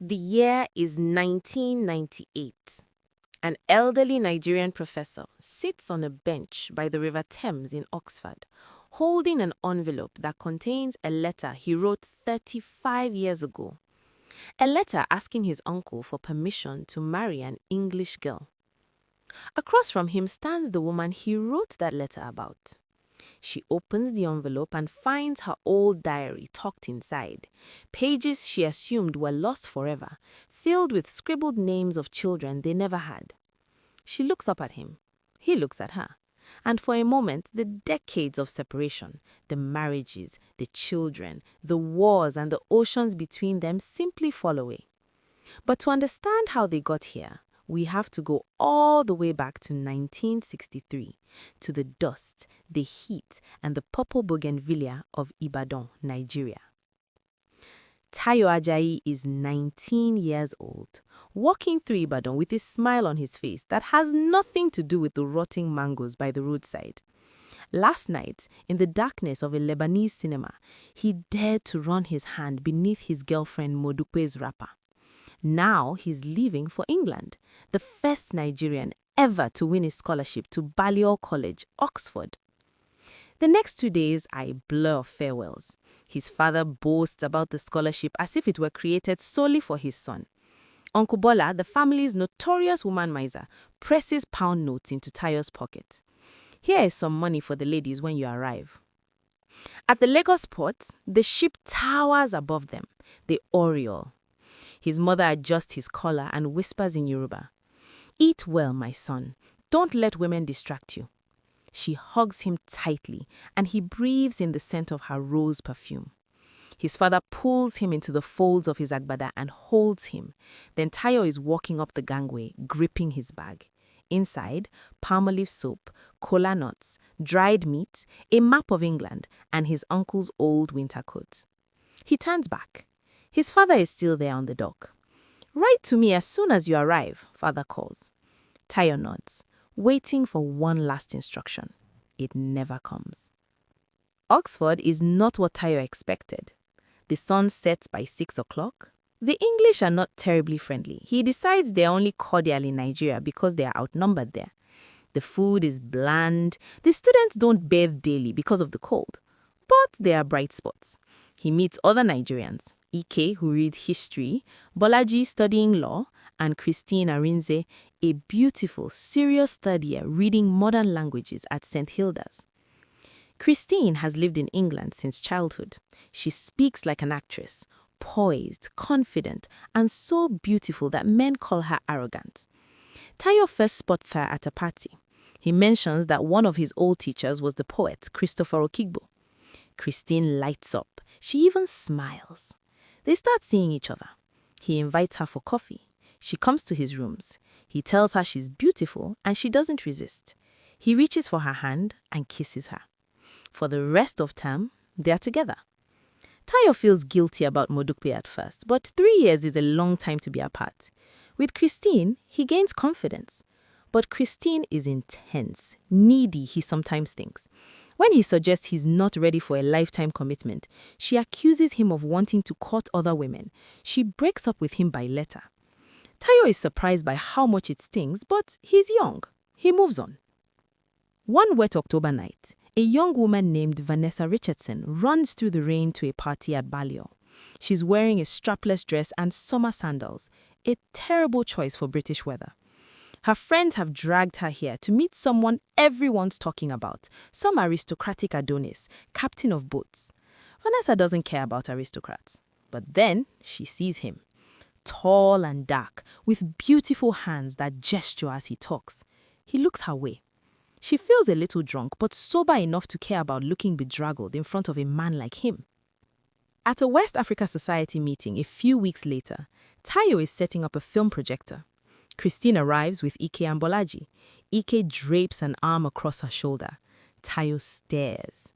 The year is 1998. An elderly Nigerian professor sits on a bench by the River Thames in Oxford, holding an envelope that contains a letter he wrote 35 years ago. A letter asking his uncle for permission to marry an English girl. Across from him stands the woman he wrote that letter about. She opens the envelope and finds her old diary tucked inside, pages she assumed were lost forever, filled with scribbled names of children they never had. She looks up at him. He looks at her. And for a moment, the decades of separation, the marriages, the children, the wars and the oceans between them simply fall away. But to understand how they got here, we have to go all the way back to 1963, to the dust, the heat, and the purple bougainvillea of Ibadan, Nigeria. Tayo Ajayi is 19 years old, walking through Ibadan with a smile on his face that has nothing to do with the rotting mangoes by the roadside. Last night, in the darkness of a Lebanese cinema, he dared to run his hand beneath his girlfriend Modupe's wrapper. Now he's leaving for England, the first Nigerian ever to win a scholarship to Balliol College, Oxford. The next 2 days are a blur of farewells. His father boasts about the scholarship as if it were created solely for his son. Uncle Bola, the family's notorious woman miser, presses pound notes into Tayo's pocket. Here is some money for the ladies when you arrive. At the Lagos port, the ship towers above them, the Oriole. His mother adjusts his collar and whispers in Yoruba, "Eat well, my son. Don't let women distract you." She hugs him tightly, and he breathes in the scent of her rose perfume. His father pulls him into the folds of his agbada and holds him. Then Tayo is walking up the gangway, gripping his bag. Inside, palmolive soap, cola nuts, dried meat, a map of England, and his uncle's old winter coat. He turns back. His father is still there on the dock. "Write to me as soon as you arrive," father calls. Tayo nods, waiting for one last instruction. It never comes. Oxford is not what Tayo expected. The sun sets by 6 o'clock. The English are not terribly friendly. He decides they are only cordial in Nigeria because they are outnumbered there. The food is bland. The students don't bathe daily because of the cold. But there are bright spots. He meets other Nigerians, Ike, who reads history, Bolaji studying law, and Christine Arinze, a beautiful, serious third year reading modern languages at St. Hilda's. Christine has lived in England since childhood. She speaks like an actress, poised, confident, and so beautiful that men call her arrogant. Tayo first spots her at a party. He mentions that one of his old teachers was the poet Christopher Okigbo. Christine lights up. She even smiles. They start seeing each other. He invites her for coffee. She comes to his rooms. He tells her she's beautiful and she doesn't resist. He reaches for her hand and kisses her. For the rest of term, they are together. Tayo feels guilty about Modupe at first, but 3 years is a long time to be apart. With Christine, he gains confidence. But Christine is intense, needy, he sometimes thinks. When he suggests he's not ready for a lifetime commitment, she accuses him of wanting to court other women. She breaks up with him by letter. Tayo is surprised by how much it stings, but he's young. He moves on. One wet October night, a young woman named Vanessa Richardson runs through the rain to a party at Balliol. She's wearing a strapless dress and summer sandals, a terrible choice for British weather. Her friends have dragged her here to meet someone everyone's talking about, some aristocratic Adonis, captain of boats. Vanessa doesn't care about aristocrats. But then she sees him. Tall and dark, with beautiful hands that gesture as he talks. He looks her way. She feels a little drunk, but sober enough to care about looking bedraggled in front of a man like him. At a West Africa Society meeting a few weeks later, Tayo is setting up a film projector. Christine arrives with Ike and Bolaji. Ike drapes an arm across her shoulder. Tayo stares.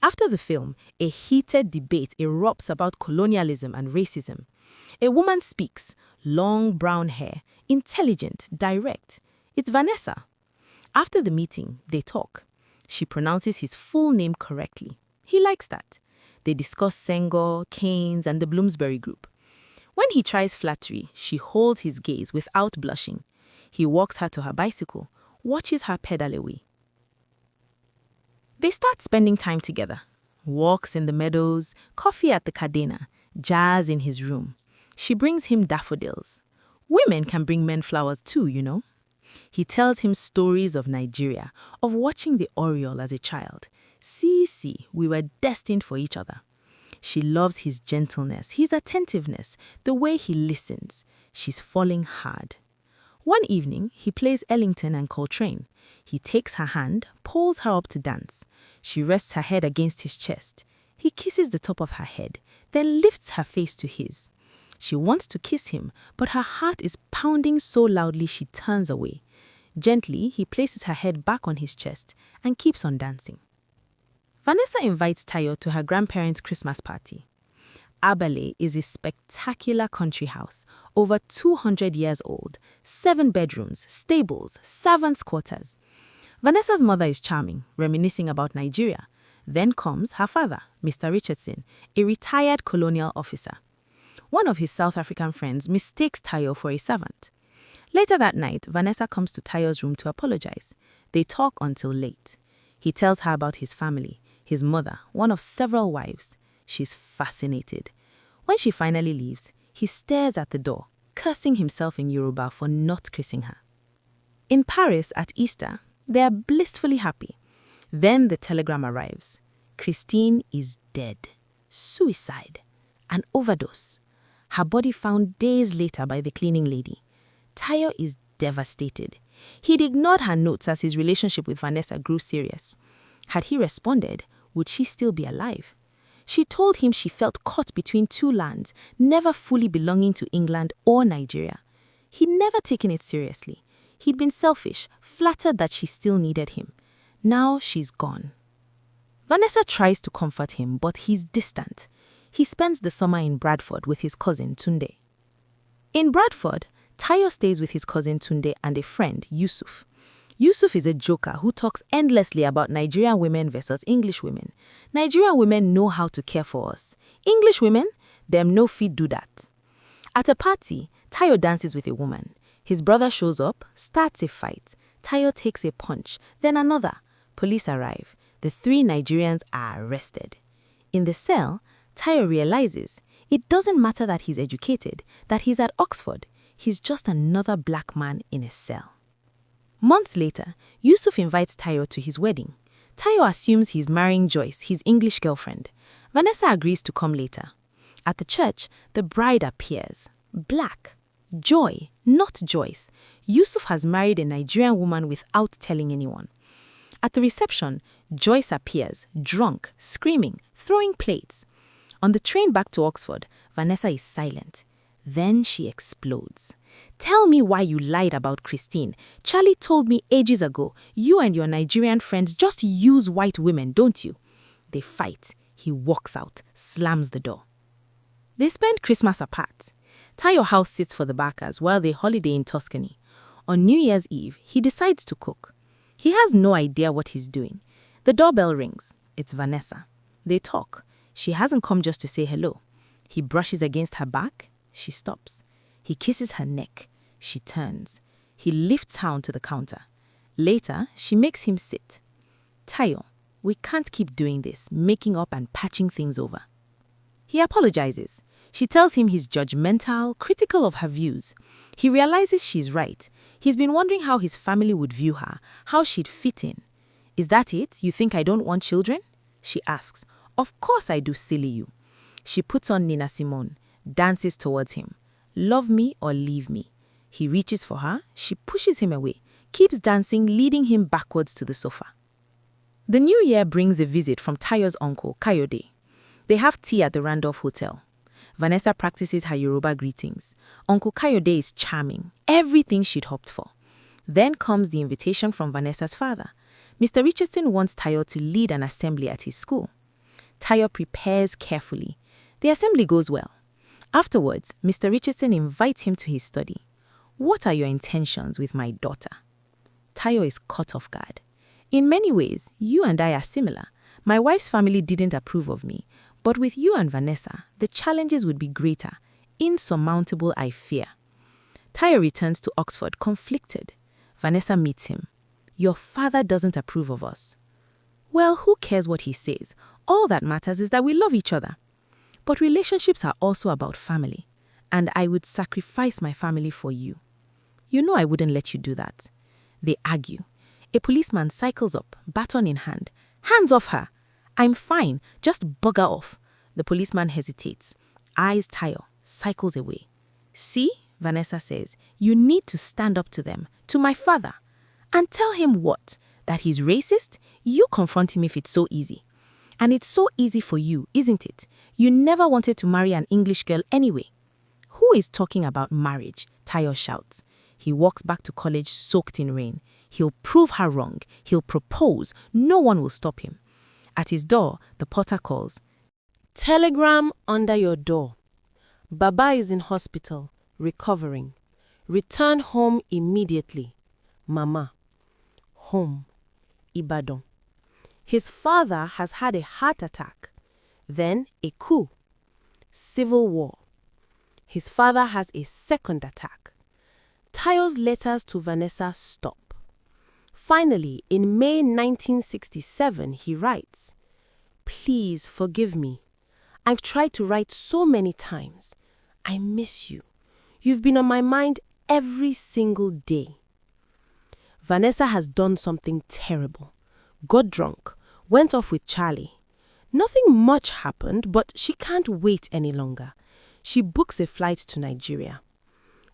After the film, a heated debate erupts about colonialism and racism. A woman speaks, long brown hair, intelligent, direct. It's Vanessa. After the meeting, they talk. She pronounces his full name correctly. He likes that. They discuss Senghor, Keynes, and the Bloomsbury Group. When he tries flattery, she holds his gaze without blushing. He walks her to her bicycle, watches her pedal away. They start spending time together. Walks in the meadows, coffee at the cadena, jazz in his room. She brings him daffodils. Women can bring men flowers too, you know. He tells him stories of Nigeria, of watching the Oriole as a child. See, we were destined for each other. She loves his gentleness, his attentiveness, the way he listens. She's falling hard. One evening, he plays Ellington and Coltrane. He takes her hand, pulls her up to dance. She rests her head against his chest. He kisses the top of her head, then lifts her face to his. She wants to kiss him, but her heart is pounding so loudly she turns away. Gently, he places her head back on his chest and keeps on dancing. Vanessa invites Tayo to her grandparents' Christmas party. Abale is a spectacular country house, over 200 years old, 7 bedrooms, stables, servants' quarters. Vanessa's mother is charming, reminiscing about Nigeria. Then comes her father, Mr. Richardson, a retired colonial officer. One of his South African friends mistakes Tayo for a servant. Later that night, Vanessa comes to Tayo's room to apologize. They talk until late. He tells her about his family, his mother, one of several wives. She's fascinated. When she finally leaves, he stares at the door, cursing himself in Yoruba for not kissing her. In Paris at Easter, they are blissfully happy. Then the telegram arrives. Christine is dead. Suicide. An overdose. Her body found days later by the cleaning lady. Tayo is devastated. He'd ignored her notes as his relationship with Vanessa grew serious. Had he responded, would she still be alive? She told him she felt caught between 2 lands, never fully belonging to England or Nigeria. He'd never taken it seriously. He'd been selfish, flattered that she still needed him. Now she's gone. Vanessa tries to comfort him, but he's distant. He spends the summer in Bradford with his cousin Tunde. In Bradford, Tayo stays with his cousin Tunde and a friend, Yusuf. Yusuf is a joker who talks endlessly about Nigerian women versus English women. Nigerian women know how to care for us. English women, them no fit do that. At a party, Tayo dances with a woman. His brother shows up, starts a fight. Tayo takes a punch, then another. Police arrive. The 3 Nigerians are arrested. In the cell, Tayo realizes it doesn't matter that he's educated, that he's at Oxford. He's just another black man in a cell. Months later, Yusuf invites Tayo to his wedding. Tayo assumes he's marrying Joyce, his English girlfriend. Vanessa agrees to come later. At the church, the bride appears. Black. Joy, not Joyce. Yusuf has married a Nigerian woman without telling anyone. At the reception, Joyce appears, drunk, screaming, throwing plates. On the train back to Oxford, Vanessa is silent. Then she explodes. Tell me why you lied about Christine. Charlie told me ages ago, you and your Nigerian friends just use white women, don't you? They fight. He walks out, slams the door. They spend Christmas apart. Tayo house sits for the Barkers while they holiday in Tuscany. On New Year's Eve, he decides to cook. He has no idea what he's doing. The doorbell rings. It's Vanessa. They talk. She hasn't come just to say hello. He brushes against her back. She stops. He kisses her neck. She turns. He lifts her onto the counter. Later, she makes him sit. Tayo, we can't keep doing this, making up and patching things over. He apologizes. She tells him he's judgmental, critical of her views. He realizes she's right. He's been wondering how his family would view her, how she'd fit in. Is that it? You think I don't want children? She asks. Of course I do, silly you. She puts on Nina Simone, dances towards him. Love me or leave me. He reaches for her. She pushes him away, keeps dancing, leading him backwards to the sofa. The new year brings a visit from Tayo's uncle, Kayode. They have tea at the Randolph Hotel. Vanessa practices her Yoruba greetings. Uncle Kayode is charming, everything she'd hoped for. Then comes the invitation from Vanessa's father. Mr. Richardson wants Tayo to lead an assembly at his school. Tayo prepares carefully. The assembly goes well. Afterwards, Mr. Richardson invites him to his study. What are your intentions with my daughter? Tayo is caught off guard. In many ways, you and I are similar. My wife's family didn't approve of me, but with you and Vanessa, the challenges would be greater. insurmountable, I fear. Tayo returns to Oxford conflicted. Vanessa meets him. Your father doesn't approve of us. Well, who cares what he says? All that matters is that we love each other. But relationships are also about family, and I would sacrifice my family for you. You know I wouldn't let you do that. They argue. A policeman cycles up, baton in hand. Hands off her. I'm fine, just bugger off. The policeman hesitates. Eyes Tayo, cycles away. See, Vanessa says, you need to stand up to them, to my father. And tell him what? That he's racist? You confront him if it's so easy. And it's so easy for you, isn't it? You never wanted to marry an English girl anyway. Who is talking about marriage? Tayo shouts. He walks back to college soaked in rain. He'll prove her wrong. He'll propose. No one will stop him. At his door, the porter calls. Telegram under your door. Baba is in hospital, recovering. Return home immediately. Mama. Home. Ibadan. His father has had a heart attack. Then a coup. Civil war. His father has a second attack. Tayo's letters to Vanessa stop. Finally, in May 1967, he writes, Please forgive me. I've tried to write so many times. I miss you. You've been on my mind every single day. Vanessa has done something terrible. Got drunk, went off with Charlie. Nothing much happened, but she can't wait any longer. She books a flight to Nigeria.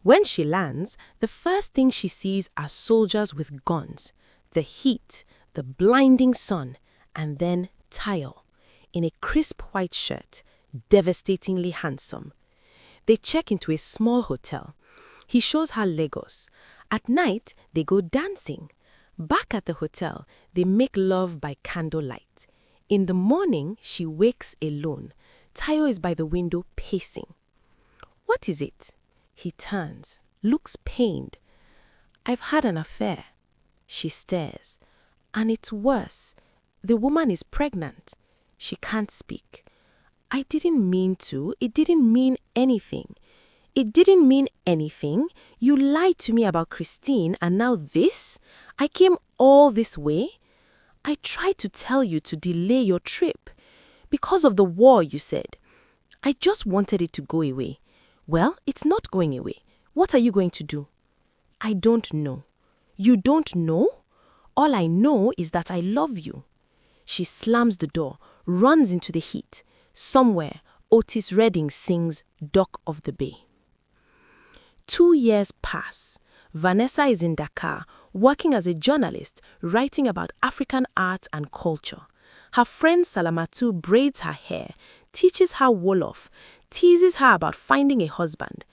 When she lands, the first thing she sees are soldiers with guns, the heat, the blinding sun, and then Tayo, in a crisp white shirt, devastatingly handsome. They check into a small hotel. He shows her Lagos. At night, they go dancing. Back at the hotel, they make love by candlelight. In the morning, she wakes alone. Tayo is by the window pacing. What is it? He turns, looks pained. I've had an affair. She stares. And it's worse. The woman is pregnant. She can't speak. I didn't mean to. It didn't mean anything. It didn't mean anything. You lied to me about Christine and now this? I came all this way? I tried to tell you to delay your trip. Because of the war, you said. I just wanted it to go away. Well, it's not going away. What are you going to do? I don't know. You don't know? All I know is that I love you. She slams the door, runs into the heat. Somewhere, Otis Redding sings Dock of the Bay. 2 years pass. Vanessa is in Dakar, working as a journalist, writing about African art and culture. Her friend Salamatu braids her hair, teaches her Wolof, teases her about finding a husband.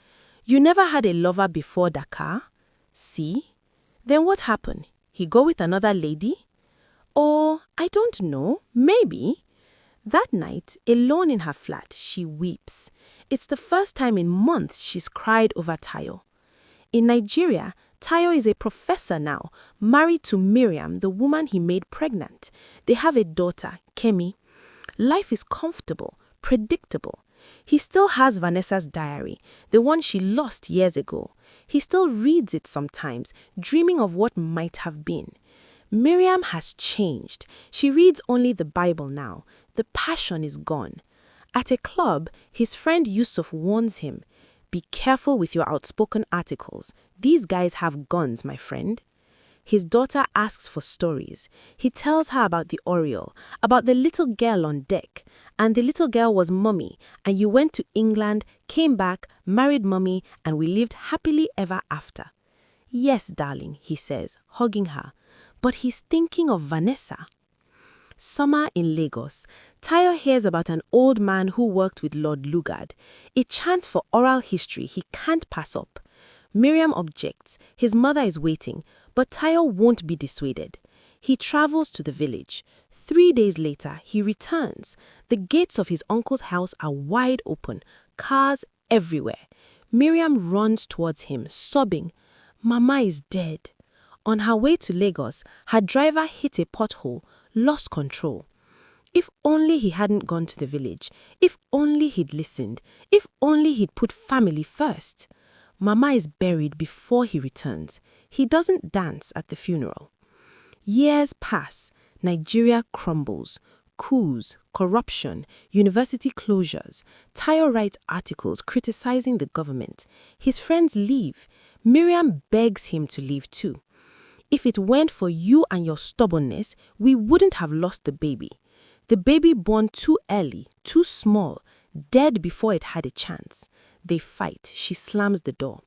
You never had a lover before Dakar? See? Then what happened? He go with another lady? Or, I don't know, maybe. That night, alone in her flat, she weeps. It's the first time in months she's cried over Tayo. In Nigeria, Tayo is a professor now, married to Miriam, the woman he made pregnant. They have a daughter, Kemi. Life is comfortable, predictable. He still has Vanessa's diary, the one she lost years ago. He still reads it sometimes, dreaming of what might have been. Miriam has changed. She reads only the Bible now. The passion is gone. At a club, his friend Yusuf warns him, be careful with your outspoken articles. These guys have guns, my friend. His daughter asks for stories. He tells her about the Oriole, about the little girl on deck. And the little girl was Mummy, and you went to England, came back, married Mummy, and we lived happily ever after. Yes, darling, he says, hugging her. But he's thinking of Vanessa. Summer in Lagos. Tayo hears about an old man who worked with Lord Lugard. A chance for oral history he can't pass up. Miriam objects. His mother is waiting, but Tayo won't be dissuaded. He travels to the village. 3 days later, he returns. The gates of his uncle's house are wide open, cars everywhere. Miriam runs towards him, sobbing, Mama is dead. On her way to Lagos, her driver hit a pothole, lost control. If only he hadn't gone to the village. If only he'd listened. If only he'd put family first. Mama is buried before he returns. He doesn't dance at the funeral. Years pass. Nigeria crumbles. Coups, corruption, university closures. Tayo writes articles criticizing the government. His friends leave. Miriam begs him to leave too. If it weren't for you and your stubbornness, we wouldn't have lost the baby. The baby born too early, too small, dead before it had a chance. They fight. She slams the door.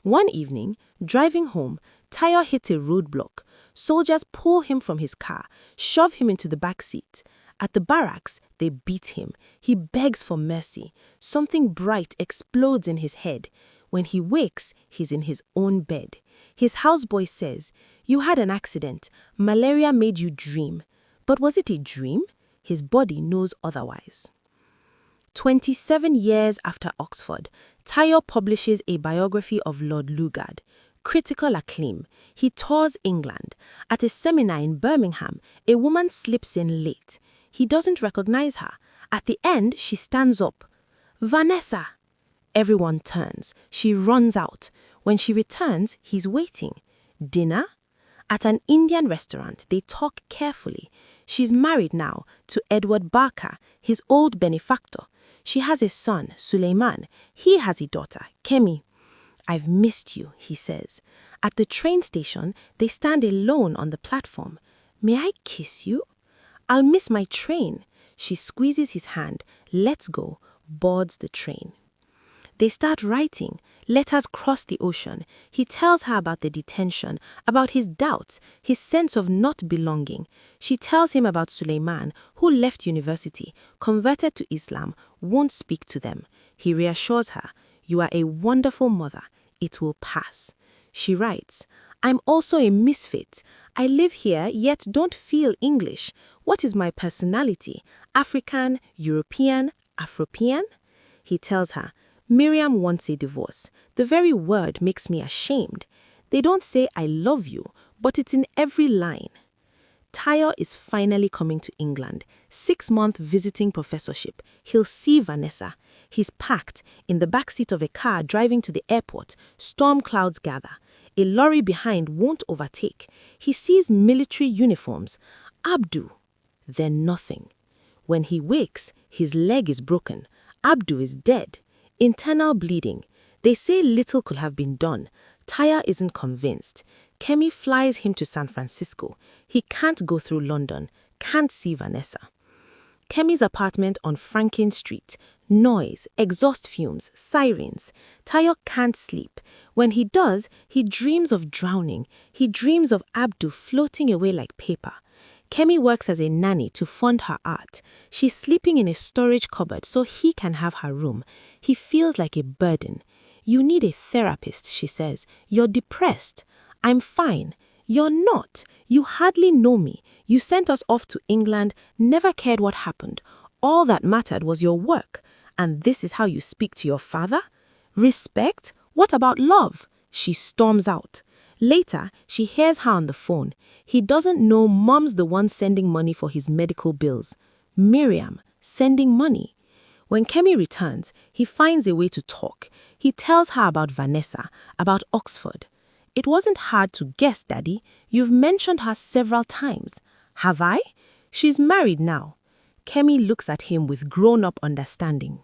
One evening, driving home, Tayo hits a roadblock. Soldiers pull him from his car, shove him into the back seat. At the barracks, they beat him. He begs for mercy. Something bright explodes in his head. When he wakes, he's in his own bed. His houseboy says, "You had an accident. Malaria made you dream." But was it a dream? His body knows otherwise. 27 years after Oxford, Tayo publishes a biography of Lord Lugard. Critical acclaim. He tours England. At a seminar in Birmingham, a woman slips in late. He doesn't recognize her. At the end, she stands up. "Vanessa!" Everyone turns. She runs out. When she returns, he's waiting. Dinner? At an Indian restaurant, they talk carefully. She's married now to Edward Barker, his old benefactor. She has a son, Suleiman. He has a daughter, Kemi. "I've missed you," he says. At the train station, they stand alone on the platform. "May I kiss you?" "I'll miss my train." She squeezes his hand, lets go, boards the train. They start writing. Letters cross the ocean. He tells her about the detention, about his doubts, his sense of not belonging. She tells him about Suleiman, who left university, converted to Islam, won't speak to them. He reassures her, "You are a wonderful mother. It will pass." She writes, "I'm also a misfit. I live here yet don't feel English. What is my personality? African, European, Afropean?" He tells her, "Miriam wants a divorce. The very word makes me ashamed. They don't say I love you, but it's in every line." Tayo is finally coming to England. 6-month visiting professorship. He'll see Vanessa. He's packed in the backseat of a car driving to the airport. Storm clouds gather. A lorry behind won't overtake. He sees military uniforms. Abdu. Then nothing. When he wakes, his leg is broken. Abdu is dead. Internal bleeding. They say little could have been done. Tayo isn't convinced. Kemi flies him to San Francisco. He can't go through London, can't see Vanessa. Kemi's apartment on Franklin Street. Noise, exhaust fumes, sirens. Tayo can't sleep. When he does, he dreams of drowning. He dreams of Abdu floating away like paper. Kemi works as a nanny to fund her art. She's sleeping in a storage cupboard so he can have her room. He feels like a burden. "You need a therapist," she says. "You're depressed." "I'm fine." "You're not. You hardly know me. You sent us off to England, never cared what happened. All that mattered was your work. And this is how you speak to your father? Respect? What about love?" She storms out. Later, she hears her on the phone. He doesn't know Mom's the one sending money for his medical bills. Miriam, sending money. When Kemi returns, he finds a way to talk. He tells her about Vanessa, about Oxford. "It wasn't hard to guess, Daddy. You've mentioned her several times." "Have I?" "She's married now." Kemi looks at him with grown-up understanding.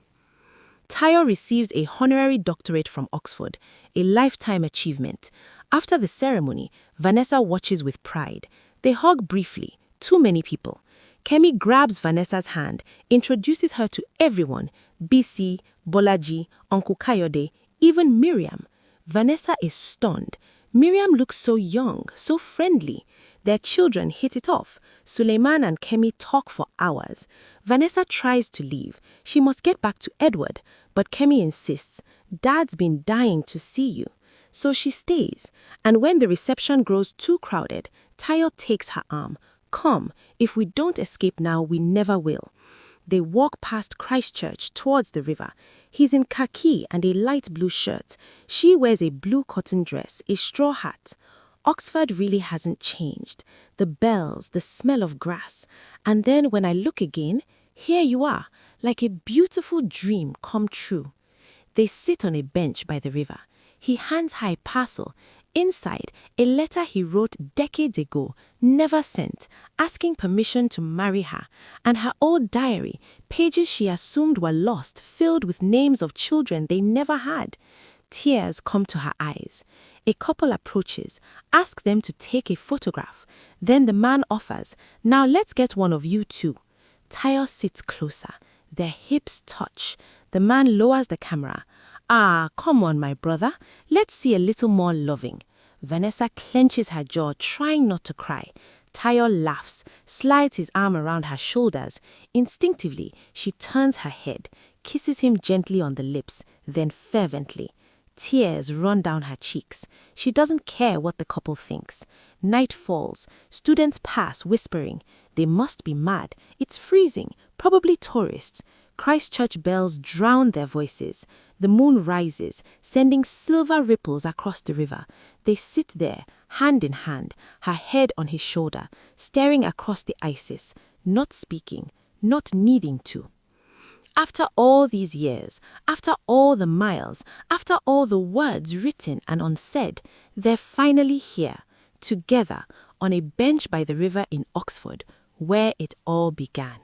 Tayo receives a honorary doctorate from Oxford, a lifetime achievement. After the ceremony, Vanessa watches with pride. They hug briefly, too many people. Kemi grabs Vanessa's hand, introduces her to everyone, BC, Bolaji, Uncle Kayode, even Miriam. Vanessa is stunned. Miriam looks so young, so friendly. Their children hit it off. Suleiman and Kemi talk for hours. Vanessa tries to leave. She must get back to Edward, but Kemi insists, "Dad's been dying to see you." So she stays, and when the reception grows too crowded, Tayo takes her arm. "Come, if we don't escape now, we never will." They walk past Christchurch towards the river. He's in khaki and a light blue shirt. She wears a blue cotton dress, a straw hat. Oxford really hasn't changed. The bells, the smell of grass. And then when I look again, here you are, like a beautiful dream come true. They sit on a bench by the river. He hands her a parcel. Inside, a letter he wrote decades ago, never sent, asking permission to marry her, and her old diary, pages she assumed were lost, filled with names of children they never had. Tears come to her eyes. A couple approaches, asks them to take a photograph. Then the man offers, "Now let's get one of you too." Tayo sits closer. Their hips touch. The man lowers the camera. "Ah, come on, my brother. Let's see a little more loving." Vanessa clenches her jaw, trying not to cry. Tayo laughs, slides his arm around her shoulders. Instinctively, she turns her head, kisses him gently on the lips, then fervently. Tears run down her cheeks. She doesn't care what the couple thinks. Night falls. Students pass, whispering, "They must be mad. It's freezing. Probably tourists." Christchurch bells drown their voices. The moon rises, sending silver ripples across the river. They sit there, hand in hand, her head on his shoulder, staring across the Isis, not speaking, not needing to. After all these years, after all the miles, after all the words written and unsaid, they're finally here, together, on a bench by the river in Oxford, where it all began.